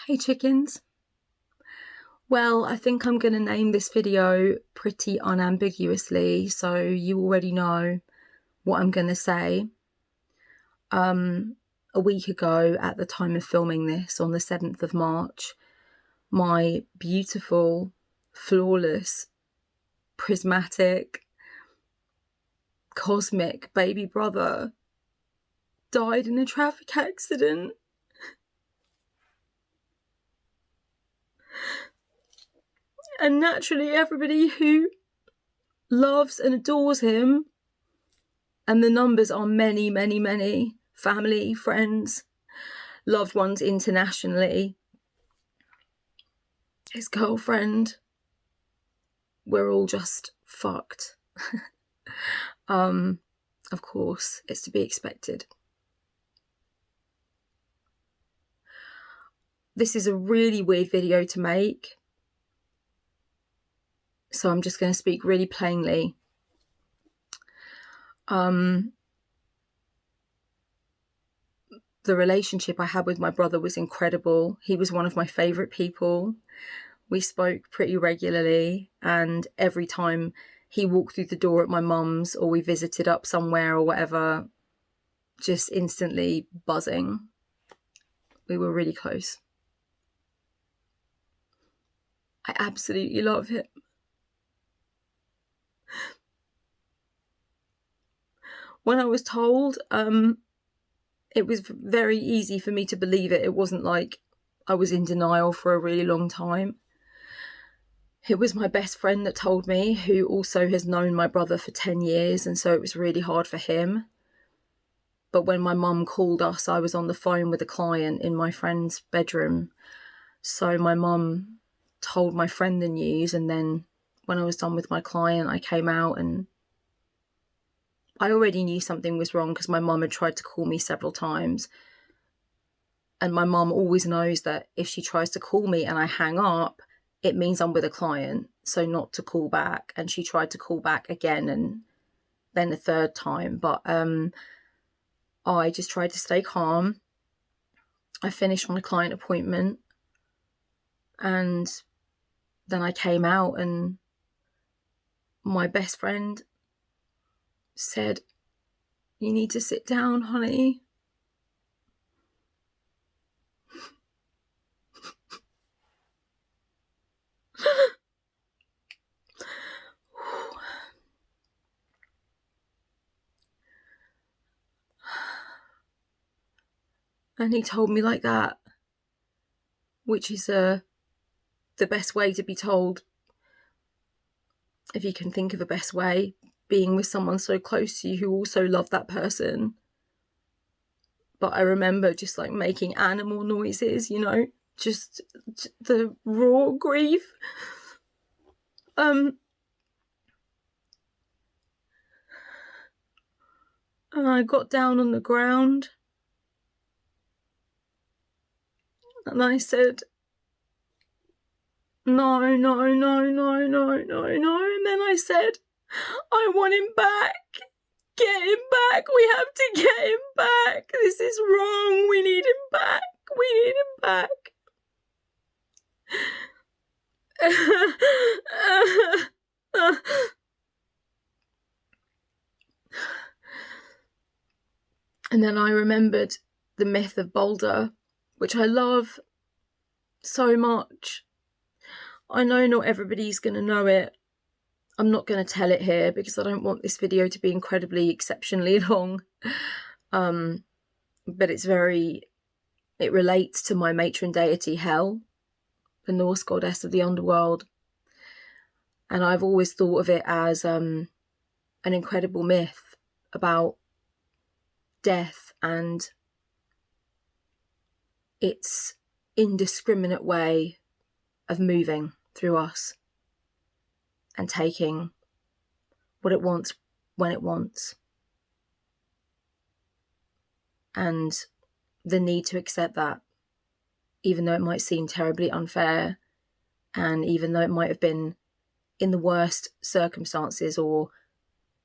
Hey chickens. Well, I think I'm going to name this video pretty unambiguously, so you already know what I'm going to say. A week ago, at the time of filming this, on the 7th of March, my beautiful, flawless, prismatic, cosmic baby brother died in a traffic accident. And naturally, everybody who loves and adores him, and the numbers are many, many, many, family, friends, loved ones internationally, his girlfriend, we're all just fucked. Of course, it's to be expected. This is a really weird video to make, so I'm just going to speak really plainly. The relationship I had with my brother was incredible. He was one of my favourite people. We spoke pretty regularly, and every time he walked through the door at my mum's or we visited up somewhere or whatever, just instantly buzzing. We were really close. I absolutely love him. When I was told, it was very easy for me to believe it. It wasn't like I was in denial for a really long time. It was my best friend that told me, who also has known my brother for 10 years, and so it was really hard for him. But when my mum called us, I was on the phone with a client in my friend's bedroom. So my mum told my friend the news, and then when I was done with my client, I came out, and I already knew something was wrong because my mum had tried to call me several times. And my mum always knows that if she tries to call me and I hang up, it means I'm with a client, so not to call back. And she tried to call back again and then a third time. But I just tried to stay calm. I finished my client appointment, and then I came out, and my best friend said, "You need to sit down, honey." And he told me like that, which is the best way to be told, if you can think of a best way, being with someone so close to you who also loved that person. But I remember just like making animal noises, you know, just the raw grief. And I got down on the ground and I said, "No, no, no, no, no, no, no." And then I said, "I want him back. Get him back. We have to get him back. This is wrong. We need him back. We need him back." And then I remembered the myth of Boulder, which I love so much. I know not everybody's going to know it. I'm not going to tell it here because I don't want this video to be incredibly, exceptionally long. But it relates to my matron deity Hel, the Norse goddess of the underworld. And I've always thought of it as an incredible myth about death and its indiscriminate way of moving through us and taking what it wants when it wants. And the need to accept that, even though it might seem terribly unfair, and even though it might have been in the worst circumstances or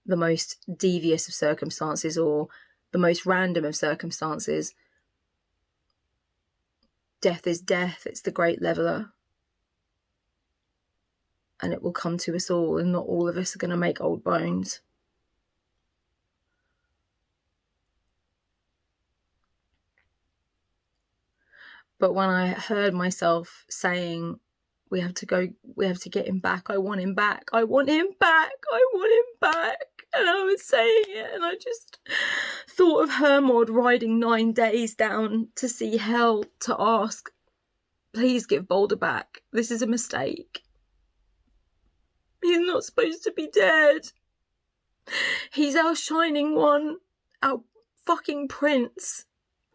the most devious of circumstances or the most random of circumstances, Death is death. It's the great leveler. And it will come to us all, and not all of us are going to make old bones. But when I heard myself saying, we have to get him back, I want him back, I want him back, I want him back. And I was saying it, and I just thought of Hermod riding 9 days down to see hell to ask, please give Balder back. This is a mistake. He's not supposed to be dead. He's our shining one, our fucking prince.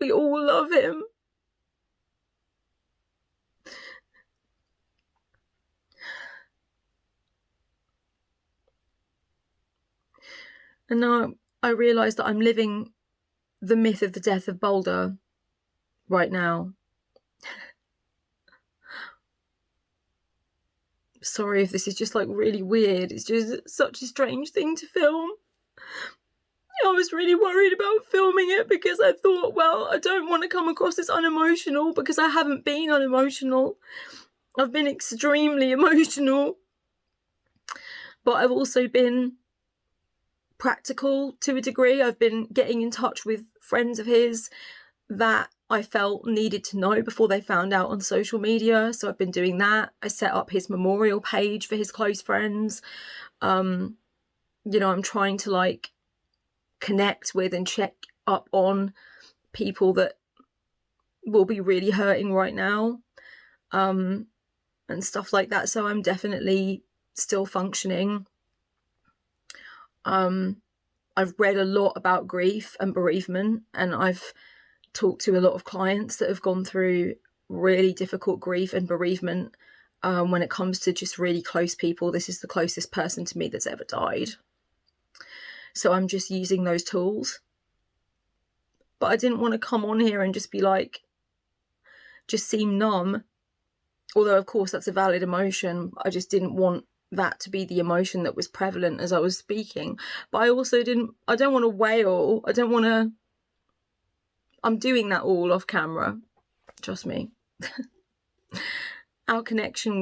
We all love him. And now I realise that I'm living the myth of the death of Balder right now. Sorry if this is just like really weird. It's just such a strange thing to film. I was really worried about filming it because I thought, well, I don't want to come across as unemotional because I haven't been unemotional. I've been extremely emotional. But I've also been practical to a degree. I've been getting in touch with friends of his that I felt needed to know before they found out on social media. So I've been doing that. I set up his memorial page for his close friends. I'm trying to like connect with and check up on people that will be really hurting right now, and stuff like that. So I'm definitely still functioning. I've read a lot about grief and bereavement, and I've talked to a lot of clients that have gone through really difficult grief and bereavement. When it comes to just really close people, this is the closest person to me that's ever died. So I'm just using those tools. But I didn't want to come on here and just be like, just seem numb. Although, of course, that's a valid emotion. I just didn't want that to be the emotion that was prevalent as I was speaking. But I also I don't want to wail. I'm doing that all off camera. Trust me. Our connection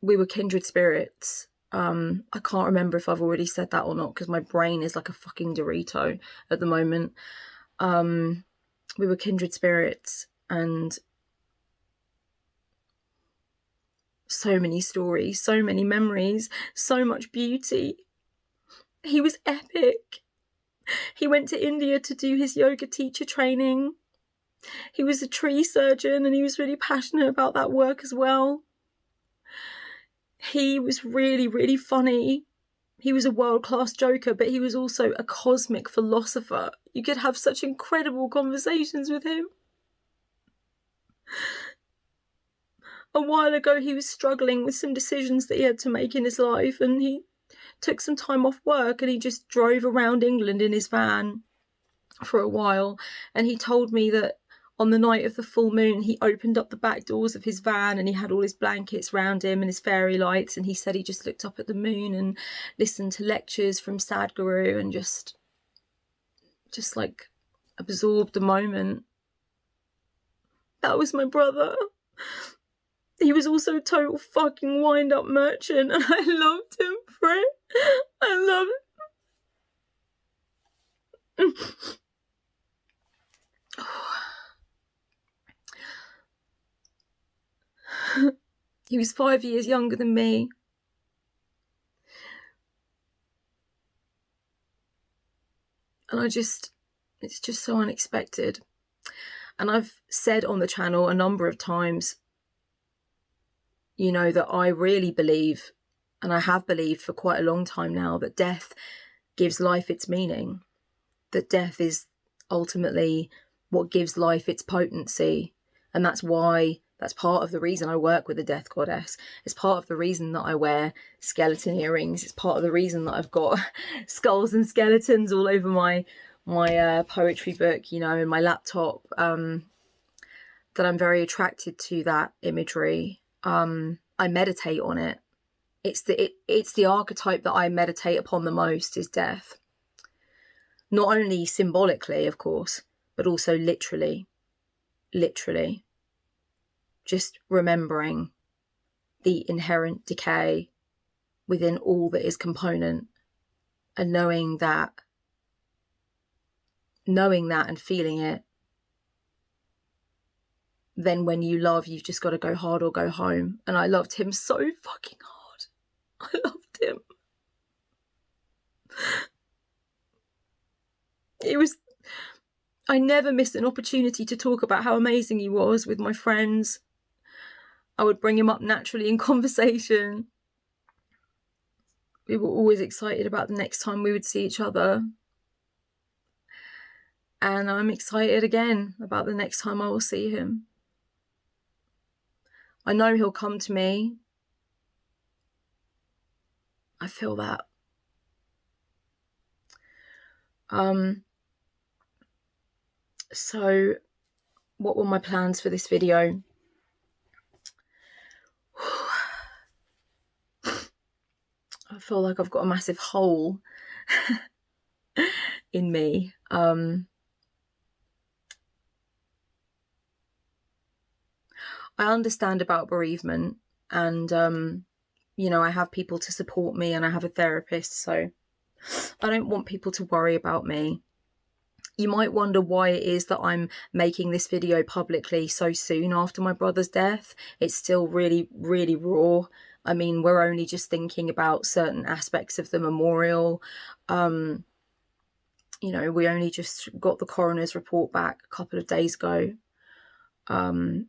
we were kindred spirits. I can't remember if I've already said that or not because my brain is like a fucking Dorito at the moment. We were kindred spirits, and so many stories, so many memories, so much beauty. He was epic. He went to India to do his yoga teacher training. He was a tree surgeon and he was really passionate about that work as well. He was really, really funny. He was a world-class joker, but he was also a cosmic philosopher. You could have such incredible conversations with him. A while ago, he was struggling with some decisions that he had to make in his life, and he took some time off work and he just drove around England in his van for a while. And he told me that on the night of the full moon, he opened up the back doors of his van and he had all his blankets round him and his fairy lights. And he said he just looked up at the moon and listened to lectures from Sadhguru and just like absorbed the moment. That was my brother. He was also a total fucking wind-up merchant, and I loved him for it. I loved him. He was 5 years younger than me. And it's just so unexpected. And I've said on the channel a number of times, that I really believe, and I have believed for quite a long time now, that death gives life its meaning. That death is ultimately what gives life its potency. And that's part of the reason I work with the death goddess. It's part of the reason that I wear skeleton earrings. It's part of the reason that I've got skulls and skeletons all over my poetry book, in my laptop, that I'm very attracted to that imagery. I meditate on it. It's the archetype that I meditate upon the most is death. Not only symbolically, of course, but also literally just remembering the inherent decay within all that is component, and knowing that and feeling it. Then when you love, you've just got to go hard or go home. And I loved him so fucking hard. I loved him. I never missed an opportunity to talk about how amazing he was with my friends. I would bring him up naturally in conversation. We were always excited about the next time we would see each other. And I'm excited again about the next time I will see him. I know he'll come to me. I feel that. So what were my plans for this video? I feel like I've got a massive hole in me. I understand about bereavement, and I have people to support me, and I have a therapist, so I don't want people to worry about me. You might wonder why it is that I'm making this video publicly so soon after my brother's death. It's still really, really raw. I mean, we're only just thinking about certain aspects of the memorial. We only just got the coroner's report back a couple of days ago. I'm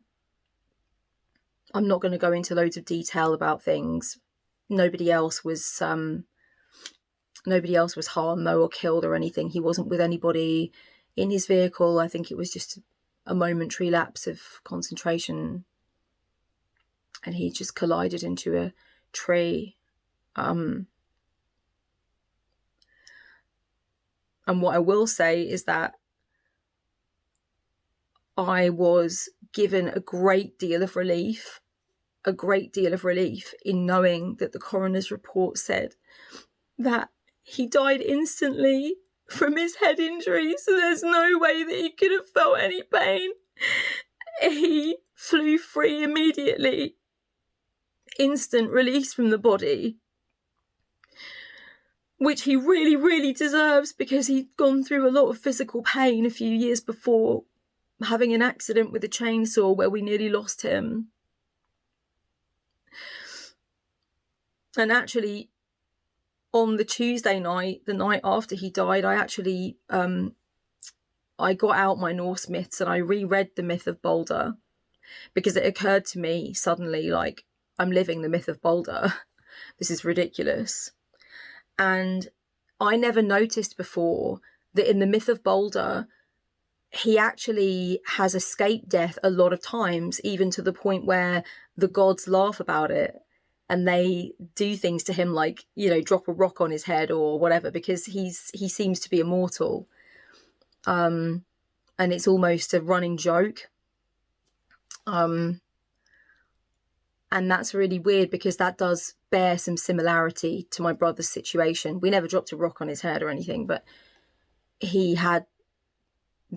not going to go into loads of detail about things. Nobody else was harmed, though, or killed or anything. He wasn't with anybody in his vehicle. I think it was just a momentary lapse of concentration, and he just collided into a tree. And what I will say is that I was given a great deal of relief in knowing that the coroner's report said that he died instantly from his head injury, so there's no way that he could have felt any pain. He flew free immediately. Instant release from the body, which he really, really deserves, because he'd gone through a lot of physical pain a few years before, having an accident with a chainsaw where we nearly lost him. And actually, on the Tuesday night, the night after he died, I actually I got out my Norse myths and I reread the myth of Balder, because it occurred to me suddenly, like, I'm living the myth of Balder. This is ridiculous. And I never noticed before that in the myth of Balder, he actually has escaped death a lot of times, even to the point where the gods laugh about it. And they do things to him like, drop a rock on his head or whatever, because he seems to be immortal. And it's almost a running joke. And that's really weird, because that does bear some similarity to my brother's situation. We never dropped a rock on his head or anything, but he had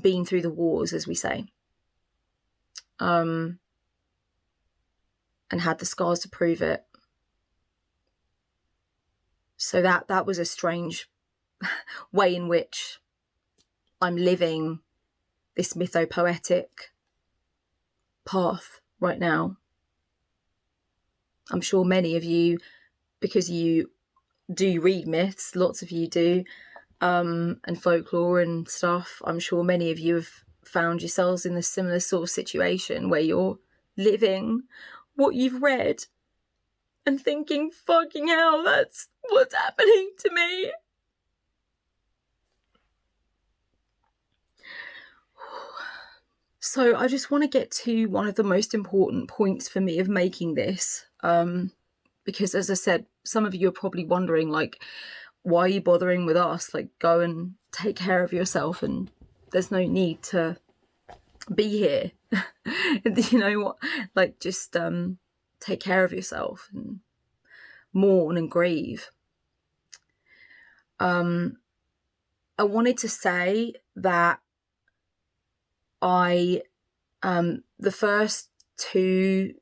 been through the wars, as we say. And had the scars to prove it. So that was a strange way in which I'm living this mythopoetic path right now. I'm sure many of you, because you do read myths, lots of you do, and folklore and stuff, I'm sure many of you have found yourselves in a similar sort of situation where you're living what you've read and thinking, fucking hell, that's what's happening to me. So I just want to get to one of the most important points for me of making this, because, as I said, some of you are probably wondering, like, why are you bothering with us? Like, go and take care of yourself, and there's no need to be here. You know what? Like, just take care of yourself and mourn and grieve. I wanted to say that the first 2-3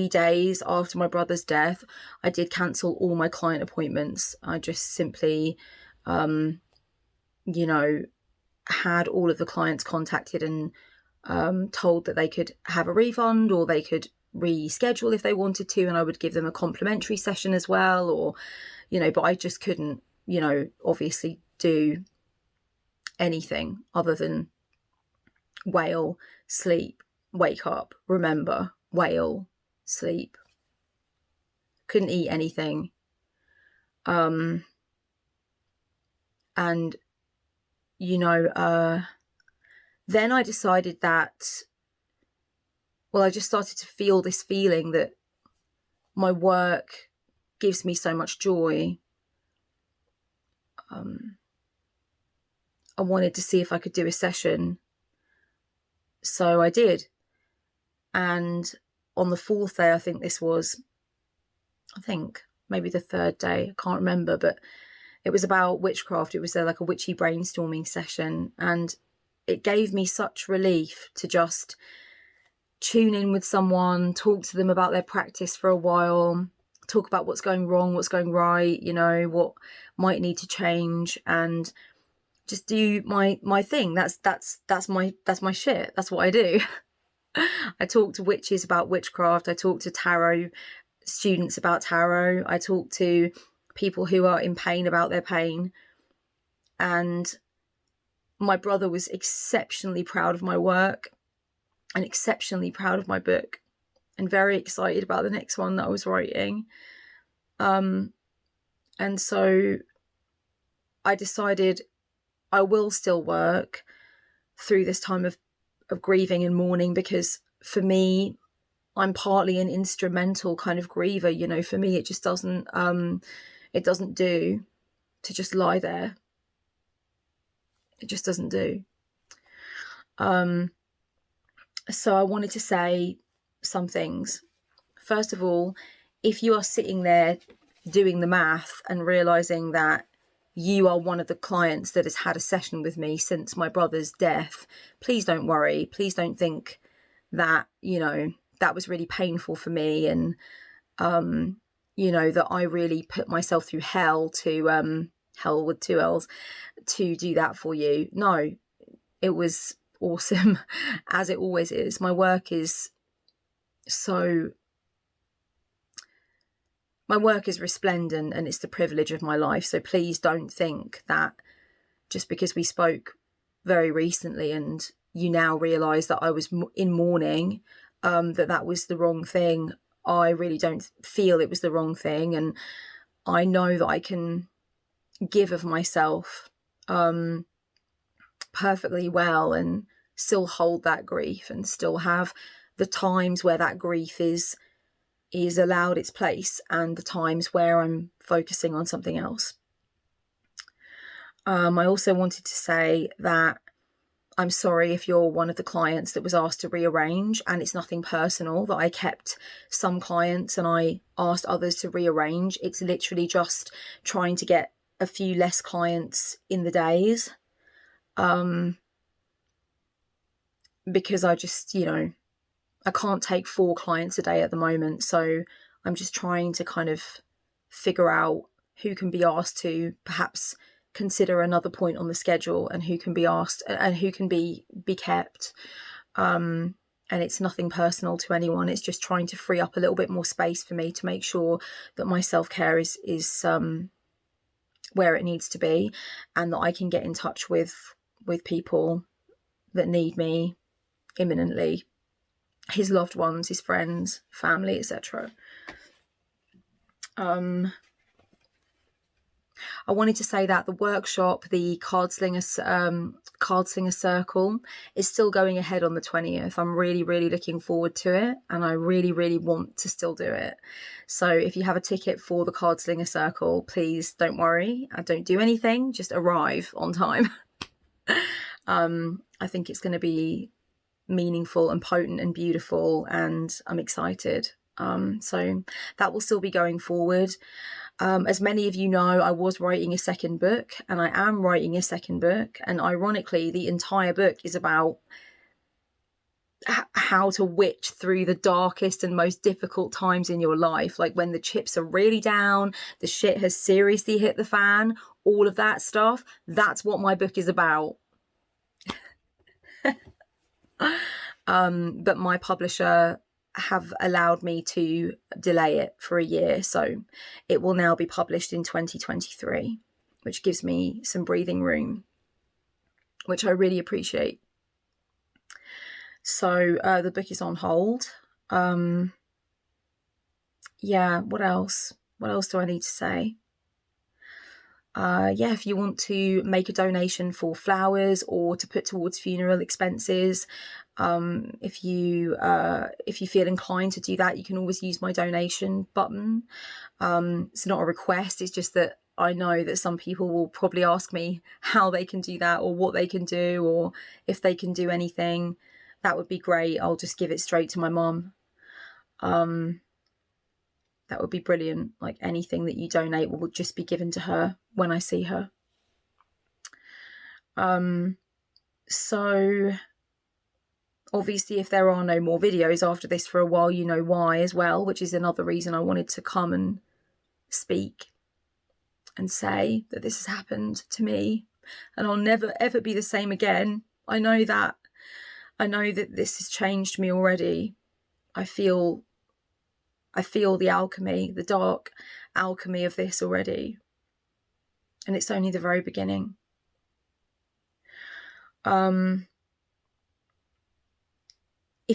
days after my brother's death, I did cancel all my client appointments. I just simply, had all of the clients contacted and told that they could have a refund or they could reschedule if they wanted to, and I would give them a complimentary session as well, or but I just couldn't obviously do anything other than wail, sleep, wake up, remember, wail, sleep. Couldn't eat anything. And then I decided that, I just started to feel this feeling that my work gives me so much joy. I wanted to see if I could do a session. So I did. And on the 4th day, I think maybe the 3rd day, I can't remember, but it was about witchcraft. It was like a witchy brainstorming session. And it gave me such relief to just tune in with someone, talk to them about their practice for a while, talk about what's going wrong, what's going right, what might need to change, and just do my thing. That's my shit. That's what I do. I talk to witches about witchcraft. I talk to tarot students about tarot. I talk to people who are in pain about their pain. And my brother was exceptionally proud of my work and exceptionally proud of my book and very excited about the next one that I was writing. And so I decided I will still work through this time of grieving and mourning, because for me, I'm partly an instrumental kind of griever. For me, it just doesn't do to just lie there. It just doesn't do. So I wanted to say some things. First of all, if you are sitting there doing the math and realizing that you are one of the clients that has had a session with me since my brother's death, please don't worry. Please don't think that, that was really painful for me, and, that I really put myself through hell hell with 2 L's, to do that for you. No, it was awesome, as it always is. My work is resplendent, and it's the privilege of my life. So please don't think that just because we spoke very recently and you now realise that I was in mourning, that was the wrong thing. I really don't feel it was the wrong thing. And I know that I can give of myself perfectly well and still hold that grief and still have the times where that grief is allowed its place and the times where I'm focusing on something else. I also wanted to say that I'm sorry if you're one of the clients that was asked to rearrange, and it's nothing personal that I kept some clients and I asked others to rearrange. It's literally just trying to get a few less clients in the days, because I just, I can't take 4 clients a day at the moment. So I'm just trying to kind of figure out who can be asked to perhaps consider another point on the schedule, and who can be asked and who can be kept. And it's nothing personal to anyone. It's just trying to free up a little bit more space for me to make sure that my self-care is where it needs to be, and that I can get in touch with people that need me imminently, his loved ones, his friends, family, etc. I wanted to say that the workshop, the card slinger circle, is still going ahead on the 20th. I'm really, really looking forward to it, and I really, really want to still do it. So if you have a ticket for the card slinger circle, please don't worry. I don't do anything, just arrive on time. I think it's going to be meaningful and potent and beautiful, and I'm excited. So that will still be going forward. As many of you know, I was writing a second book, and I am writing a second book. And ironically, the entire book is about how to witch through the darkest and most difficult times in your life. Like when the chips are really down, the shit has seriously hit the fan, all of that stuff. That's what my book is about. But my publisher have allowed me to delay it for a year, so it will now be published in 2023, which gives me some breathing room, which I really appreciate. So the book is on hold. Yeah, what else do I need to say? Yeah, if you want to make a donation for flowers or to put towards funeral expenses, if you feel inclined to do that, you can always use my donation button. It's not a request, it's just that I know that some people will probably ask me how they can do that, or what they can do, or if they can do anything. That would be great. I'll just give it straight to my mum. That would be brilliant. Like anything that you donate will just be given to her when I see her. So obviously, if there are no more videos after this for a while, you know why as well, which is another reason I wanted to come and speak and say that this has happened to me, and I'll never ever be the same again. I know that this has changed me already. I feel the alchemy, the dark alchemy of this already. And it's only the very beginning. If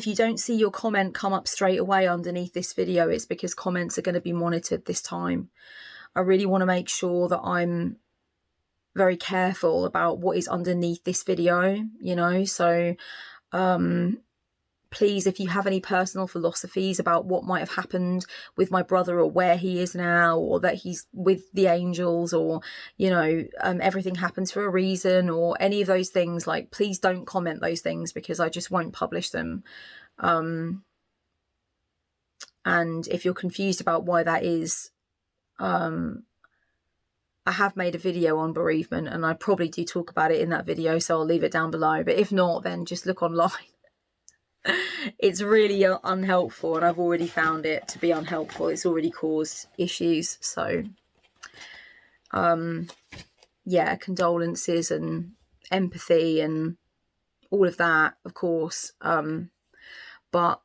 you don't see your comment come up straight away underneath this video, it's because comments are going to be monitored this time. I really want to make sure that I'm very careful about what is underneath this video, you know, so please, if you have any personal philosophies about what might have happened with my brother, or where he is now, or that he's with the angels, or, you know, everything happens for a reason, or any of those things, like, please don't comment those things, because I just won't publish them. And if you're confused about why that is, I have made a video on bereavement, and I probably do talk about it in that video, so I'll leave it down below. But if not, then just look online. It's really unhelpful, and I've already found it to be unhelpful. It's already caused issues. So yeah, condolences and empathy and all of that, of course, but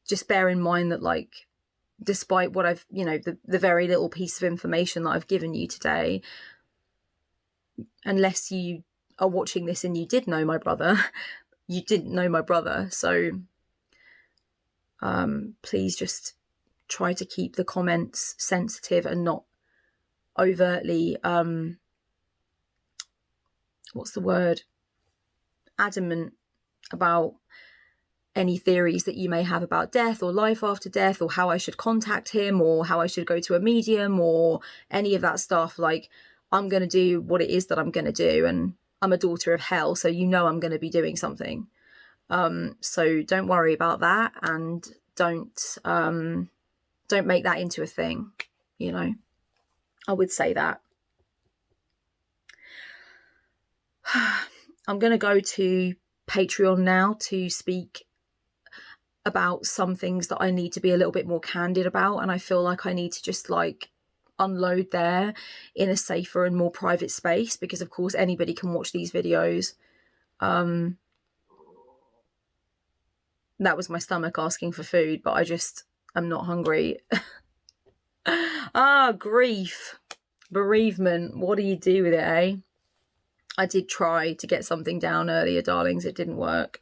just bear in mind that, like, despite what I've, you know, the very little piece of information that I've given you today, unless you are watching this and you did know my brother, you didn't know my brother. So please just try to keep the comments sensitive and not overtly what's the word, adamant about any theories that you may have about death or life after death, or how I should contact him, or how I should go to a medium, or any of that stuff. Like, I'm going to do what it is that I'm going to do, and I'm a daughter of hell, so you know I'm going to be doing something. So don't worry about that, and don't make that into a thing, you know. I would say that. I'm going to go to Patreon now to speak about some things that I need to be a little bit more candid about, and I feel like I need to just, like, unload there in a safer and more private space, because of course anybody can watch these videos. That was my stomach asking for food, but I'm not hungry. Grief, bereavement, what do you do with it, eh? I did try to get something down earlier, darlings. It didn't work.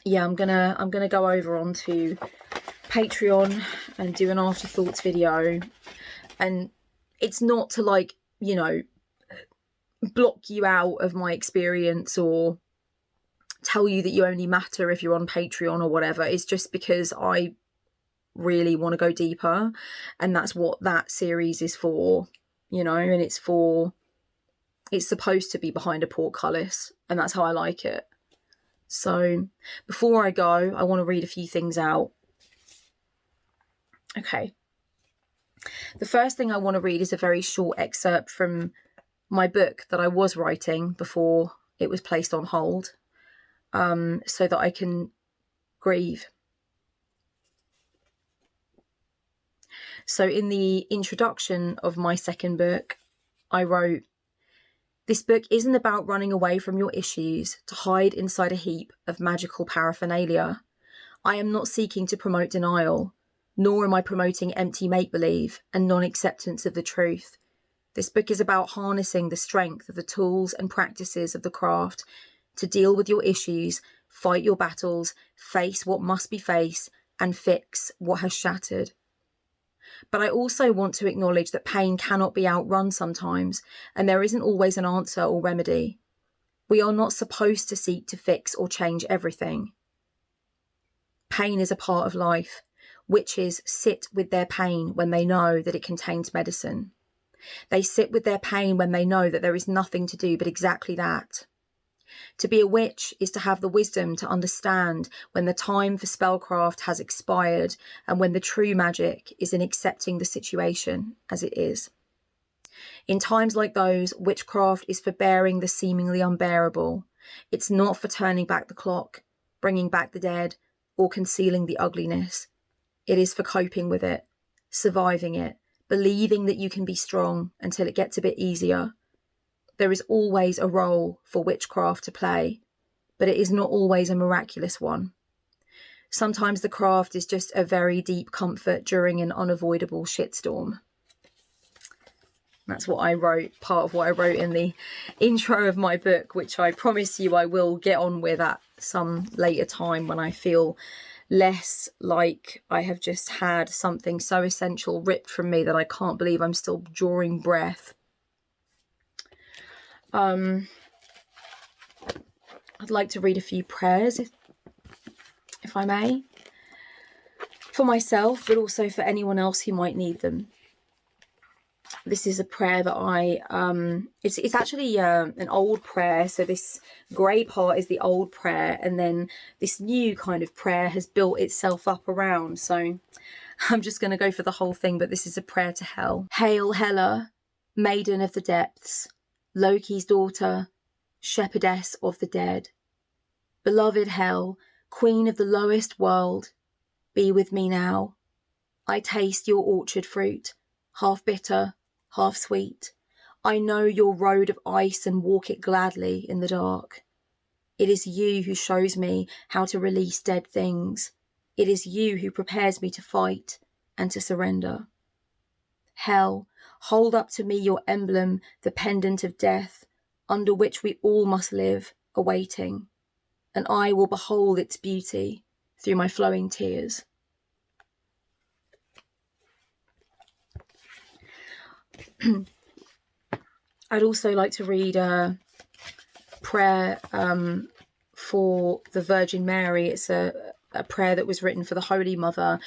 Yeah, I'm gonna go over onto Patreon and do an afterthoughts video, and it's not to, like, you know, block you out of my experience or tell you that you only matter if you're on Patreon or whatever. It's just because I really want to go deeper, and that's what that series is for, you know. And it's supposed to be behind a portcullis, and that's how I like it. So before I go, I want to read a few things out. Okay. The first thing I want to read is a very short excerpt from my book that I was writing before it was placed on hold, so that I can grieve. So in the introduction of my second book, I wrote, "This book isn't about running away from your issues to hide inside a heap of magical paraphernalia. I am not seeking to promote denial, nor am I promoting empty make-believe and non-acceptance of the truth. This book is about harnessing the strength of the tools and practices of the craft to deal with your issues, fight your battles, face what must be faced, and fix what has shattered. But I also want to acknowledge that pain cannot be outrun sometimes, and there isn't always an answer or remedy. We are not supposed to seek to fix or change everything. Pain is a part of life. Witches sit with their pain when they know that it contains medicine. They sit with their pain when they know that there is nothing to do but exactly that. To be a witch is to have the wisdom to understand when the time for spellcraft has expired and when the true magic is in accepting the situation as it is. In times like those, witchcraft is for bearing the seemingly unbearable. It's not for turning back the clock, bringing back the dead, or concealing the ugliness. It is for coping with it, surviving it, believing that you can be strong until it gets a bit easier. There is always a role for witchcraft to play, but it is not always a miraculous one. Sometimes the craft is just a very deep comfort during an unavoidable shitstorm." That's what I wrote, part of what I wrote in the intro of my book, which I promise you I will get on with at some later time when I feel less like I have just had something so essential ripped from me that I can't believe I'm still drawing breath. I'd like to read a few prayers, if I may, for myself, but also for anyone else who might need them. This is a prayer that it's actually an old prayer. So this grey part is the old prayer, and then this new kind of prayer has built itself up around. So I'm just going to go for the whole thing, but this is a prayer to Hel. Hail Hela, maiden of the depths, Loki's daughter, shepherdess of the dead. Beloved Hel, queen of the lowest world, be with me now. I taste your orchard fruit, half bitter, half sweet. I know your road of ice and walk it gladly in the dark. It is you who shows me how to release dead things. It is you who prepares me to fight and to surrender. Hel, hold up to me your emblem, the pendant of death, under which we all must live, awaiting, and I will behold its beauty through my flowing tears. I'd also like to read a prayer for the Virgin Mary. It's a prayer that was written for the Holy Mother,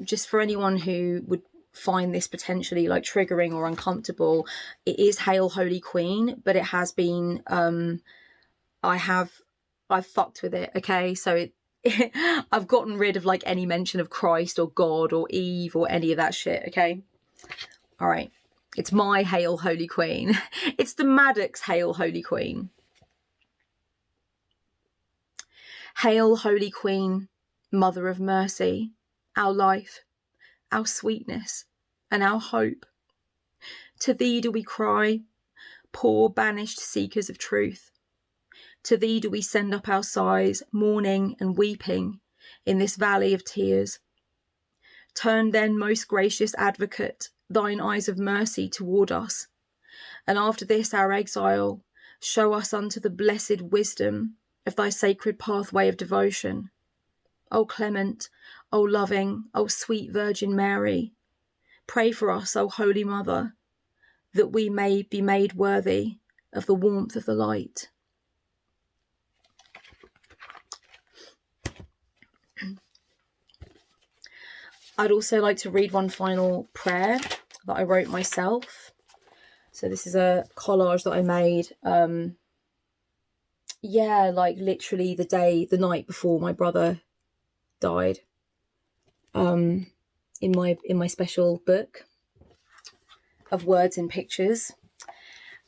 just for anyone who would find this potentially like triggering or uncomfortable. It is Hail Holy Queen, but it has been I've fucked with it, okay? So I've gotten rid of like any mention of Christ or God or Eve or any of that shit, okay? All right. It's my Hail Holy Queen. It's the Maddox Hail Holy Queen. Hail Holy Queen, Mother of Mercy, our life, our sweetness, and our hope. To thee do we cry, poor banished seekers of truth. To thee do we send up our sighs, mourning and weeping in this valley of tears. Turn then, most gracious advocate, thine eyes of mercy toward us, and after this our exile, show us unto the blessed wisdom of thy sacred pathway of devotion. O clement, O loving, O sweet Virgin Mary, pray for us, O Holy Mother, that we may be made worthy of the warmth of the light. I'd also like to read one final prayer that I wrote myself. So this is a collage that I made, like literally the night before my brother died. in my special book of words and pictures.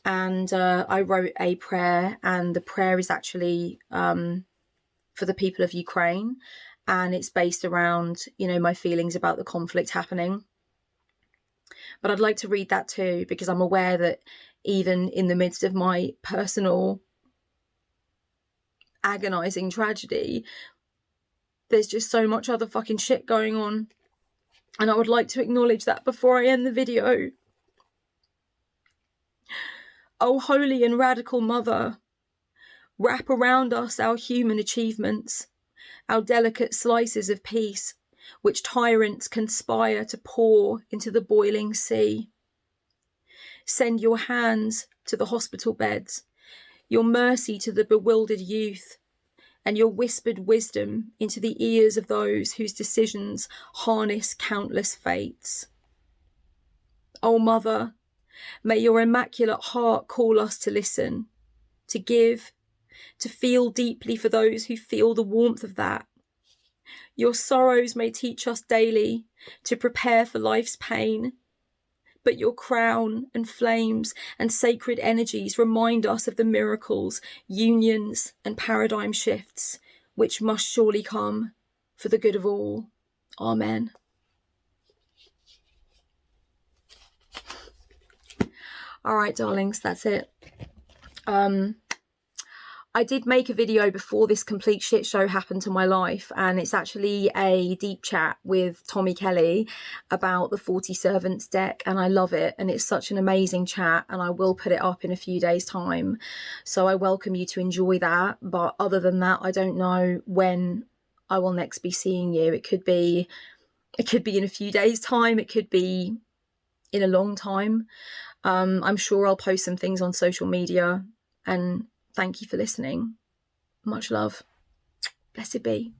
And I wrote a prayer, and the prayer is actually for the people of Ukraine, and it's based around, you know, my feelings about the conflict happening. But I'd like to read that too, because I'm aware that even in the midst of my personal agonizing tragedy, there's just so much other fucking shit going on. And I would like to acknowledge that before I end the video. Oh, holy and radical mother, wrap around us our human achievements, our delicate slices of peace, which tyrants conspire to pour into the boiling sea. Send your hands to the hospital beds, your mercy to the bewildered youth, and your whispered wisdom into the ears of those whose decisions harness countless fates. O Mother, may your immaculate heart call us to listen, to give, to feel deeply for those who feel the warmth of that. Your sorrows may teach us daily to prepare for life's pain, but your crown and flames and sacred energies remind us of the miracles, unions, and paradigm shifts which must surely come for the good of all. Amen. All right, darlings, that's it. I did make a video before this complete shit show happened to my life, and it's actually a deep chat with Tommy Kelly about the 40 Servants deck, and I love it, and it's such an amazing chat, and I will put it up in a few days' time. So I welcome you to enjoy that. But other than that, I don't know when I will next be seeing you. It could be in a few days' time, it could be in a long time. I'm sure I'll post some things on social media, and thank you for listening. Much love. Blessed be.